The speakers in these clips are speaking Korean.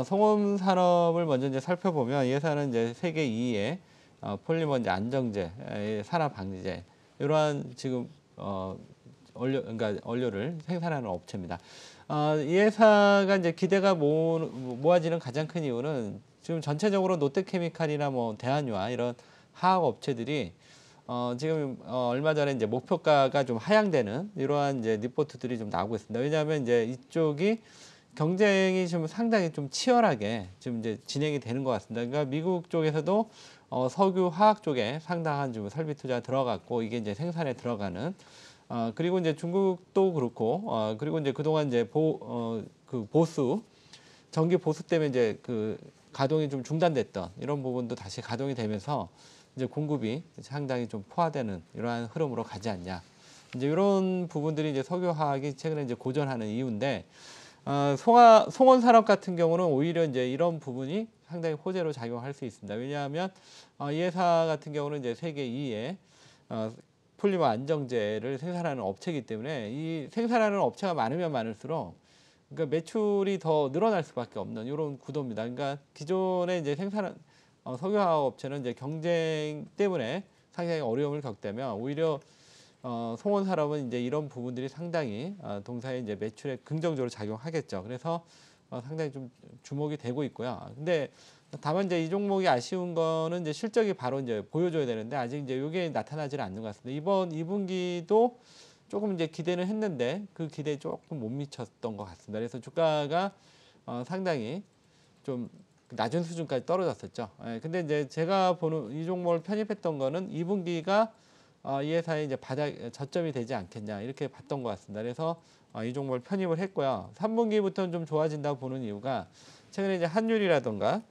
송원 산업을 먼저 이제 살펴보면 이 회사는 이제 세계 2위의 폴리머 이제 안정제, 산화 방지제 이러한 지금 그러니까 원료를 생산하는 업체입니다. 이 회사가 이제 기대가 모아지는 가장 큰 이유는 지금 전체적으로 롯데케미칼이나 뭐 대한유화 이런 화학 업체들이 지금 얼마 전에 이제 목표가가 좀 하향되는 이러한 이제 리포트들이 좀 나오고 있습니다. 왜냐하면 이제 이쪽이 경쟁이 좀 상당히 좀 치열하게 지금 이제 진행이 되는 것 같습니다. 그러니까 미국 쪽에서도 석유 화학 쪽에 상당한 좀 설비 투자 들어갔고 이게 이제 생산에 들어가는 그리고 이제 중국도 그렇고 그리고 이제 그동안 이제 그 보수 전기 보수 때문에 이제 그 가동이 좀 중단됐던 이런 부분도 다시 가동이 되면서 이제 공급이 상당히 좀 포화되는 이러한 흐름으로 가지 않냐. 이제 이런 부분들이 이제 석유화학이 최근에 이제 고전하는 이유인데 송원 산업 같은 경우는 오히려 이제 이런 부분이 상당히 호재로 작용할 수 있습니다. 왜냐하면 이 회사 같은 경우는 이제 세계 2위의 폴리머 안정제를 생산하는 업체이기 때문에 이 생산하는 업체가 많으면 많을수록 그러니까 매출이 더 늘어날 수밖에 없는 이런 구도입니다. 그러니까 기존에 이제 생산한 석유화학 업체는 이제 경쟁 때문에 상당히 어려움을 겪다면 오히려 송원산업은 이제 이런 부분들이 상당히 동사의 이제 매출에 긍정적으로 작용하겠죠. 그래서 상당히 좀 주목이 되고 있고요. 근데 다만 이제 이 종목이 아쉬운 거는 이제 실적이 바로 이제 보여줘야 되는데 아직 이제 이게 나타나지는 않는 것 같습니다. 이번 2분기도 조금 이제 기대는 했는데 그 기대에 조금 못 미쳤던 것 같습니다. 그래서 주가가 상당히 좀 낮은 수준까지 떨어졌었죠. 예, 근데 이제 제가 보는 이 종목을 편입했던 거는 2분기가 이 회사의 이제 바닥 저점이 되지 않겠냐 이렇게 봤던 것 같습니다. 그래서 이 종목을 편입을 했고요. 3분기부터는 좀 좋아진다고 보는 이유가 최근에 이제 환율이라던가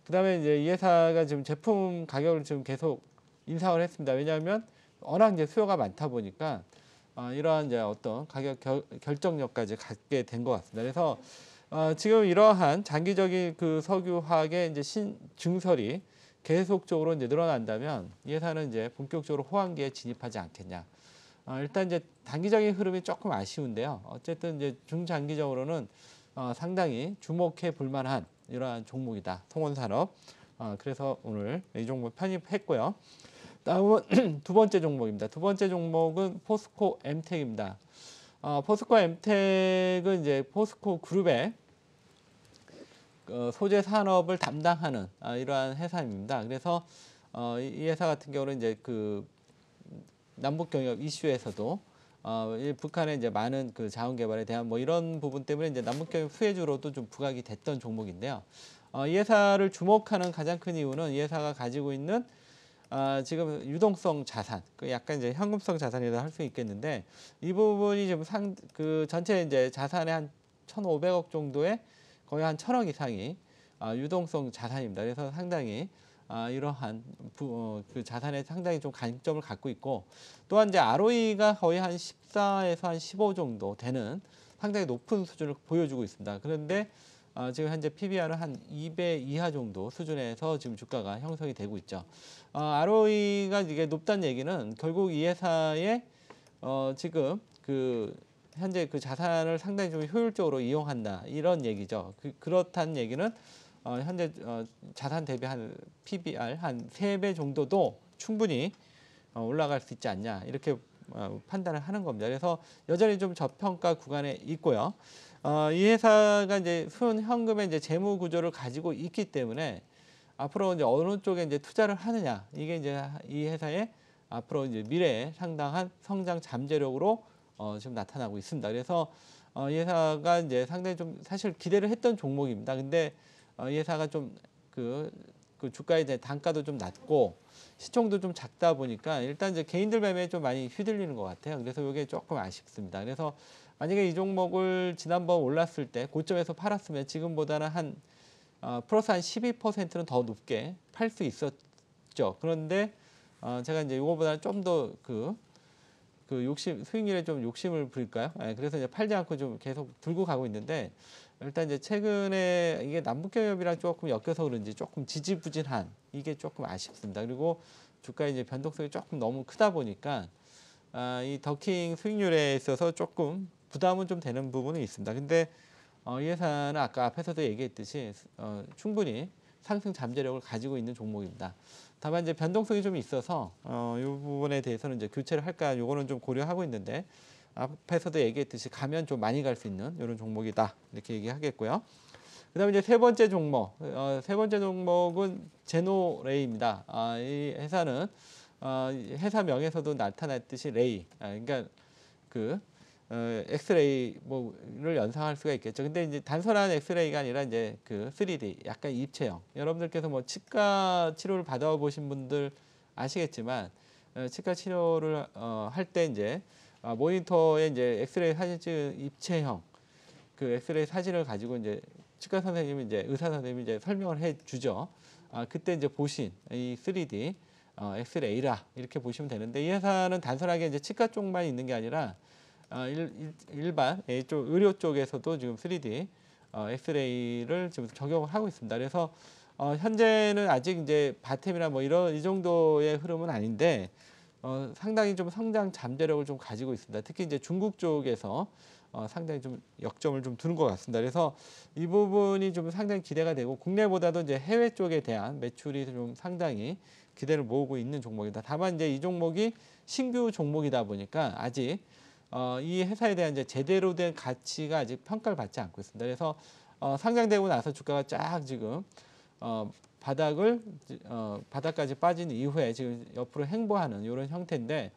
그다음에 이제 이 회사가 지금 제품 가격을 지금 계속 인상을 했습니다. 왜냐하면 워낙 이제 수요가 많다 보니까 이러한 이제 어떤 가격 결정력까지 갖게 된 것 같습니다. 그래서 지금 이러한 장기적인 그 석유화학의 이제 증설이 계속적으로 이제 늘어난다면 이 회사는 이제 본격적으로 호황기에 진입하지 않겠냐. 일단 이제 단기적인 흐름이 조금 아쉬운데요. 어쨌든 이제 중장기적으로는 상당히 주목해 볼 만한 이러한 종목이다. 송원산업. 그래서 오늘 이 종목 편입했고요. 다음은 두 번째 종목입니다. 두 번째 종목은 포스코 엠텍입니다. 포스코 엠텍은 이제 포스코 그룹의 소재 산업을 담당하는 이러한 회사입니다. 그래서 이 회사 같은 경우는 이제 그 남북 경협 이슈에서도 북한의 이제 많은 그 자원 개발에 대한 뭐 이런 부분 때문에 이제 남북 경협 수혜주로도 좀 부각이 됐던 종목인데요. 이 회사를 주목하는 가장 큰 이유는 이 회사가 가지고 있는 지금 유동성 자산, 그 약간 이제 현금성 자산이라 할 수 있겠는데 이 부분이 좀 그 전체 이제 자산의 한 1,500억 정도의 거의 한 1,000억 이상이 유동성 자산입니다. 그래서 상당히 이러한 그 자산에 상당히 좀 강점을 갖고 있고 또한 이제 ROE가 거의 한 14에서 한 15 정도 되는 상당히 높은 수준을 보여주고 있습니다. 그런데 지금 현재 PBR은 한 2배 이하 정도 수준에서 지금 주가가 형성이 되고 있죠. ROE가 이게 높다는 얘기는 결국 이 회사의 지금 그 현재 그 자산을 상당히 좀 효율적으로 이용한다 이런 얘기죠. 그렇다는 얘기는 현재 자산 대비 한 PBR 한 3배 정도도 충분히 올라갈 수 있지 않냐 이렇게 판단을 하는 겁니다. 그래서 여전히 좀 저평가 구간에 있고요. 이 회사가 이제 순현금의 이제 재무 구조를 가지고 있기 때문에 앞으로 이제 어느 쪽에 이제 투자를 하느냐 이게 이제 이 회사의 앞으로 이제 미래에 상당한 성장 잠재력으로 지금 나타나고 있습니다. 그래서 이 회사가 이제 상당히 좀 사실 기대를 했던 종목입니다. 근데 이 회사가 좀 그 주가에 대한 단가도 좀 낮고 시총도 좀 작다 보니까 일단 이제 개인들 매매에 좀 많이 휘둘리는 것 같아요. 그래서 이게 조금 아쉽습니다. 그래서 만약에 이 종목을 지난번 올랐을 때 고점에서 팔았으면 지금보다는 한 플러스 한 12%는 더 높게 팔 수 있었죠. 그런데 제가 이제 이거보다는 좀 더 그 욕심 수익률에 좀 욕심을 부릴까요? 그래서 이제 팔지 않고 좀 계속 들고 가고 있는데 일단 이제 최근에 이게 남북경협이랑 조금 엮여서 그런지 조금 지지부진한 이게 조금 아쉽습니다. 그리고 주가 이제 변동성이 조금 너무 크다 보니까 이 더킹 수익률에 있어서 조금 부담은 좀 되는 부분이 있습니다. 근데 이 회사는 아까 앞에서도 얘기했듯이 충분히 상승 잠재력을 가지고 있는 종목입니다. 다만 이제 변동성이 좀 있어서 이 부분에 대해서는 이제 교체를 할까 요거는 좀 고려하고 있는데 앞에서도 얘기했듯이 가면 좀 많이 갈 수 있는 이런 종목이다 이렇게 얘기하겠고요. 그다음에 이제 세 번째 종목, 세 번째 종목은 제노레이입니다. 이 회사는 회사 명에서도 나타났듯이 레이, 그러니까 그 엑스레이 뭐를 연상할 수가 있겠죠. 근데 이제 단순한 엑스레이가 아니라 이제 그 3D 약간 입체형. 여러분들께서 뭐 치과 치료를 받아보신 분들 아시겠지만 치과 치료를 할 때 이제 모니터에 이제 엑스레이 사진 찍은 입체형 그 엑스레이 사진을 가지고 이제 치과 선생님이 이제 의사 선생님이 이제 설명을 해 주죠. 그때 이제 보신 이 3D 엑스레이라 이렇게 보시면 되는데 이 회사는 단순하게 이제 치과 쪽만 있는 게 아니라 일반 쪽 의료 쪽에서도 지금 3D 엑스레이를 지금 적용을 하고 있습니다. 그래서 현재는 아직 이제 바템이나 뭐 이런 이 정도의 흐름은 아닌데 상당히 좀 성장 잠재력을 좀 가지고 있습니다. 특히 이제 중국 쪽에서 상당히 좀 역점을 좀 두는 것 같습니다. 그래서 이 부분이 좀 상당히 기대가 되고 국내보다도 이제 해외 쪽에 대한 매출이 좀 상당히 기대를 모으고 있는 종목이다. 다만 이제 이 종목이 신규 종목이다 보니까 아직 이 회사에 대한 이제 제대로 된 가치가 아직 평가를 받지 않고 있습니다. 그래서 상장되고 나서 주가가 쫙 지금 바닥까지 빠진 이후에 지금 옆으로 행보하는 이런 형태인데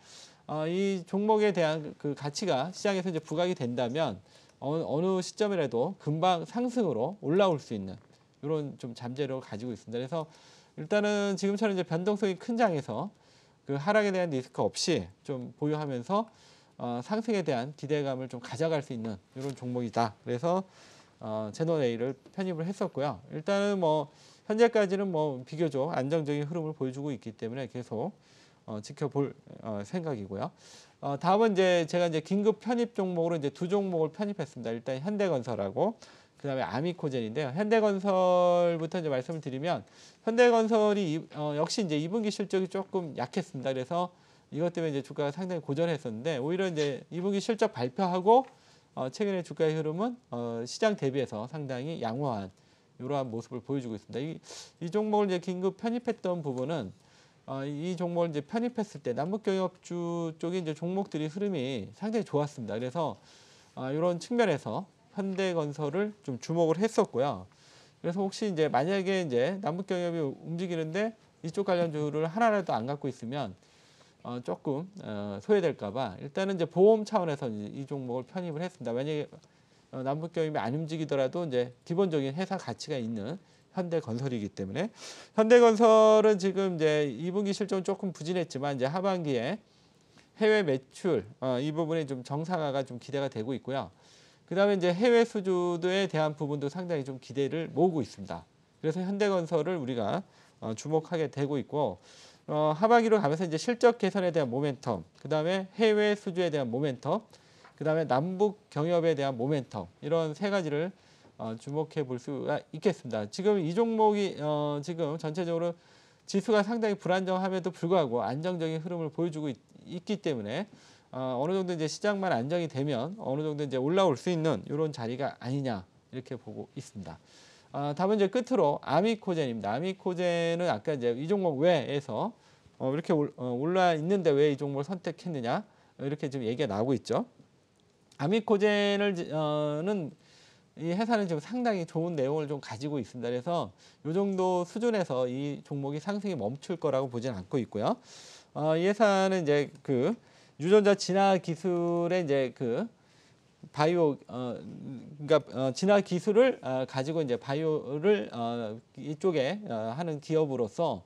이 종목에 대한 그 가치가 시장에서 이제 부각이 된다면 어느 시점이라도 금방 상승으로 올라올 수 있는 이런 좀 잠재력을 가지고 있습니다. 그래서 일단은 지금처럼 이제 변동성이 큰 장에서 그 하락에 대한 리스크 없이 좀 보유하면서 상승에 대한 기대감을 좀 가져갈 수 있는 이런 종목이다. 그래서 제너레이를 편입을 했었고요. 일단은 뭐 현재까지는 뭐 비교적 안정적인 흐름을 보여주고 있기 때문에 계속 지켜볼 생각이고요. 다음은 이제 제가 이제 긴급 편입 종목으로 이제 두 종목을 편입했습니다. 일단 현대건설하고 그다음에 아미코젠인데요. 현대건설부터 이제 말씀을 드리면 현대건설이 역시 이제 2분기 실적이 조금 약했습니다. 그래서 이것 때문에 이제 주가가 상당히 고전했었는데 오히려 이제 2분기 실적 발표하고 최근에 주가의 흐름은 시장 대비해서 상당히 양호한 이러한 모습을 보여주고 있습니다. 이 종목을 이제 긴급 편입했던 부분은 이 종목을 이제 편입했을 때 남북경협주 쪽의 이제 종목들이 흐름이 상당히 좋았습니다. 그래서 이런 측면에서 현대건설을 좀 주목을 했었고요. 그래서 혹시 이제 만약에 이제 남북경협이 움직이는데 이쪽 관련주를 하나라도 안 갖고 있으면 조금 소외될까봐 일단은 이제 보험 차원에서 이 종목을 편입을 했습니다. 만약에 남북경협이 안 움직이더라도 이제 기본적인 회사 가치가 있는 현대건설이기 때문에 현대건설은 지금 이제 2분기 실적은 조금 부진했지만 이제 하반기에 해외 매출 이 부분이 좀 정상화가 좀 기대가 되고 있고요. 그다음에 이제 해외 수주에 대한 부분도 상당히 좀 기대를 모으고 있습니다. 그래서 현대건설을 우리가 주목하게 되고 있고 하반기로 가면서 이제 실적 개선에 대한 모멘텀, 그다음에 해외 수주에 대한 모멘텀, 그다음에 남북 경협에 대한 모멘텀 이런 세 가지를 주목해 볼 수가 있겠습니다. 지금 이 종목이 지금 전체적으로 지수가 상당히 불안정함에도 불구하고 안정적인 흐름을 보여주고 있기 때문에 어느 정도 이제 시장만 안정이 되면 어느 정도 이제 올라올 수 있는 이런 자리가 아니냐 이렇게 보고 있습니다. 다음은 이제 끝으로 아미코젠입니다. 아미코젠은 아까 이제 이 종목 외에서 이렇게 올라 있는데 왜 이 종목을 선택했느냐 이렇게 지금 얘기가 나오고 있죠. 아미코젠은 이 회사는 지금 상당히 좋은 내용을 좀 가지고 있습니다. 그래서 이 정도 수준에서 이 종목이 상승이 멈출 거라고 보지는 않고 있고요. 이 회사는 이제 그 유전자 진화 기술의 이제 그 바이오 그러니까 진화 기술을 가지고 이제 바이오를 이쪽에 하는 기업으로서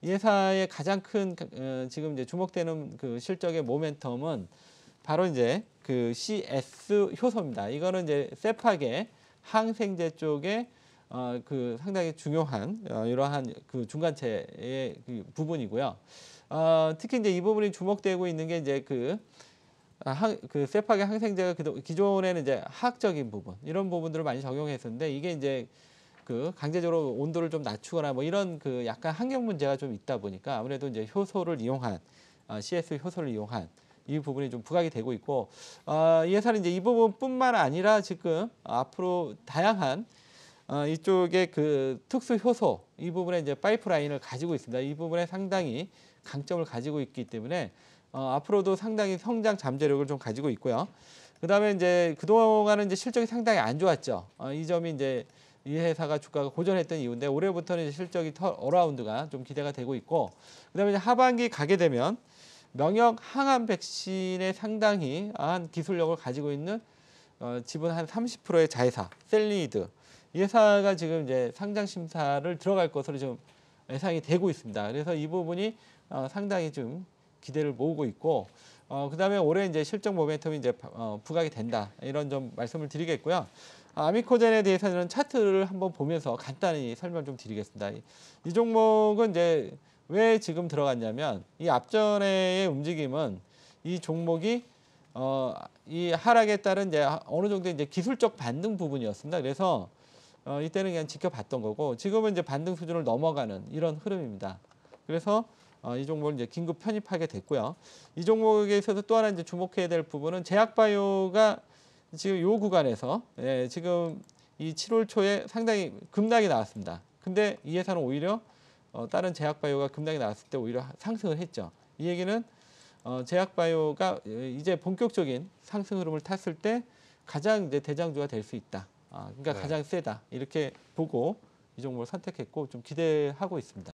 이 회사의 가장 큰 지금 이제 주목되는 그 실적의 모멘텀은 바로 이제 그 CS 효소입니다. 이거는 이제 세파계 항생제 쪽에 그 상당히 중요한 이러한 그 중간체의 그 부분이고요. 특히 이제 이 부분이 주목되고 있는 게 이제 그 세파계 항생제가 기존에는 이제 화학적인 부분 이런 부분들을 많이 적용했었는데 이게 이제 그 강제적으로 온도를 좀 낮추거나 뭐 이런 그 약간 환경 문제가 좀 있다 보니까 아무래도 이제 효소를 이용한 CS 효소를 이용한 이 부분이 좀 부각이 되고 있고 이 회사는 이제 이 부분뿐만 아니라 지금 앞으로 다양한 이쪽에 그 특수 효소 이 부분에 이제 파이프라인을 가지고 있습니다. 이 부분에 상당히 강점을 가지고 있기 때문에 앞으로도 상당히 성장 잠재력을 좀 가지고 있고요. 그다음에 이제 그동안은 이제 실적이 상당히 안 좋았죠. 이 점이 이제 이 회사가 주가가 고전했던 이유인데 올해부터는 이제 실적이 어라운드가 좀 기대가 되고 있고 그다음에 이제 하반기 가게 되면 명역 항암 백신에 상당히 한 기술력을 가지고 있는 지분 한 30%의 자회사 셀리드 이 회사가 지금 이제 상장 심사를 들어갈 것으로 지금 예상이 되고 있습니다. 그래서 이 부분이 상당히 좀 기대를 모으고 있고 그다음에 올해 이제 실적 모멘텀이 이제 부각이 된다 이런 점 말씀을 드리겠고요. 아미코젠에 대해서는 차트를 한번 보면서 간단히 설명 좀 드리겠습니다. 이 종목은 이제 왜 지금 들어갔냐면 이 앞전의 움직임은 이 종목이 이 하락에 따른 이제 어느 정도 이제 기술적 반등 부분이었습니다. 그래서 이때는 그냥 지켜봤던 거고 지금은 이제 반등 수준을 넘어가는 이런 흐름입니다. 그래서 이 종목을 이제 긴급 편입하게 됐고요. 이 종목에 있어서 또 하나 이제 주목해야 될 부분은 제약바이오가 지금 요 구간에서 지금 이 7월 초에 상당히 급락이 나왔습니다. 근데 이 회사는 오히려 다른 제약바이오가 급락이 나왔을 때 오히려 상승을 했죠. 이 얘기는 제약바이오가 이제 본격적인 상승 흐름을 탔을 때 가장 이제 대장주가 될 수 있다. 그러니까 네. 가장 세다. 이렇게 보고 이 종목을 선택했고 좀 기대하고 있습니다.